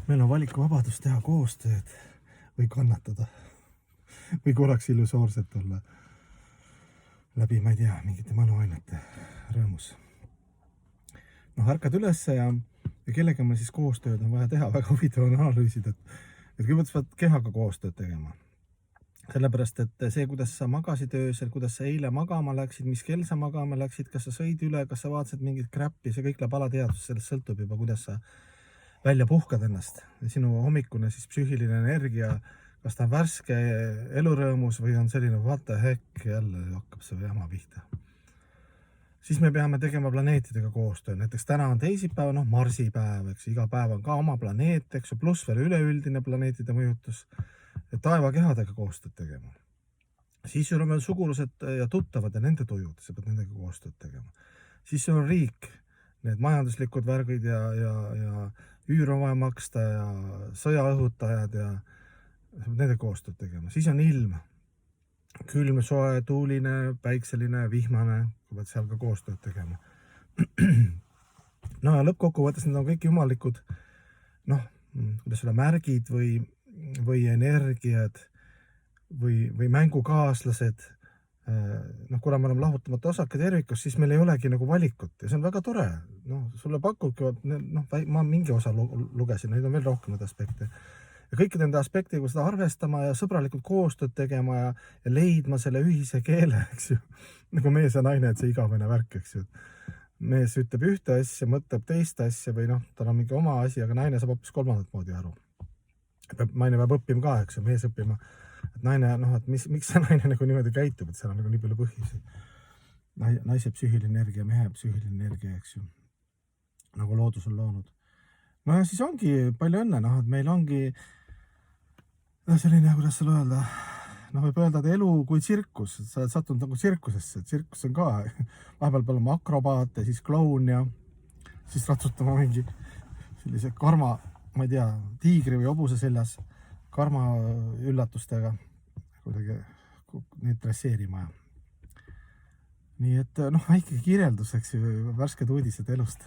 Meil on valikuvabadus teha koostööd või kannatada või korraks illusoorselt olla läbi, ma ei tea, mingite manuainete rõõmus. Noh, ärkad ülesse ja kellega meil siis koostööd on vaja teha, väga huvitav on analüüsida, et kõigepealt pead kehaga koostööd tegema. Sellepärast, et see, kuidas sa magasid öösel, kuidas sa eile magama läksid, mis kell sa magama läksid, kas sa sõid üle, kas sa vaatasid mingit crap'i, see kõik läheb alateadvus, sellest sõltub juba, kuidas sa välja puhkad ennast. Sinu hommikune siis psüühiline energia, kas ta on värske elurõõmus või on selline what the heck, jälle hakkab see jama pihta. Siis me peame tegema planeetidega koostöö. Näiteks täna on teisipäev, marsipäev, eks, iga päev on ka oma planeet, eks, pluss veel üleüldine planeetide mõjutus. Taevakehadega koostööd tegema. Siis sul on veel sugulused ja tuttavad ja nende tujud, sa pead nendega koostööd tegema. Siis sul on riik, need majanduslikud värgid ja üür on vaja maksta ja sõjaõhutajad ja nende koostööd tegema. Siis on ilm, külm, soe, tuuline, päikseline, vihmane, kui pead seal ka koostööd tegema. No ja lõppkokkuvõttes need on kõik jumalikud, kuidas selle märgid või energiad või mängukaaslased. Kuna me oleme lahutamata osake tervikus, siis meil ei olegi nagu valikut ja see on väga tore. Sulle pakubki, ma mingi osa lugesin, neid on veel rohkem need aspekte. Ja kõikide nende aspektiga seda arvestama ja sõbralikult koostööd tegema ja leidma selle ühise keele, eks ju. Nagu mees ja naine, et see igavene värk, eks ju. Mees ütleb ühte asja, mõtleb teist asja või tal on mingi oma asi, aga naine saab hoopis kolmandat moodi aru. Naine peab õppima ka, eks ju, mees õppima, et naine, et miks see naine nagu niimoodi käitub, et seal on nagu nii palju põhjusi. Naise psüühiline energia, mehe psüühiline energia, eks ju, nagu loodus on loonud. Ja siis ongi palju õnne, et meil ongi selline, kuidas sulle öelda, võib öelda, et elu kui tsirkus, sa oled sattunud nagu tsirkusesse, tsirkus on ka, vahepeal peal olema akrobaat ja siis kloun ja siis ratsutama mingi sellise karma, ma ei tea, tiigri või hobuse seljas karma üllatustega kuidagi neid dresseerima. Nii et väike kirjeldus, eks ju, värsked uudised elust.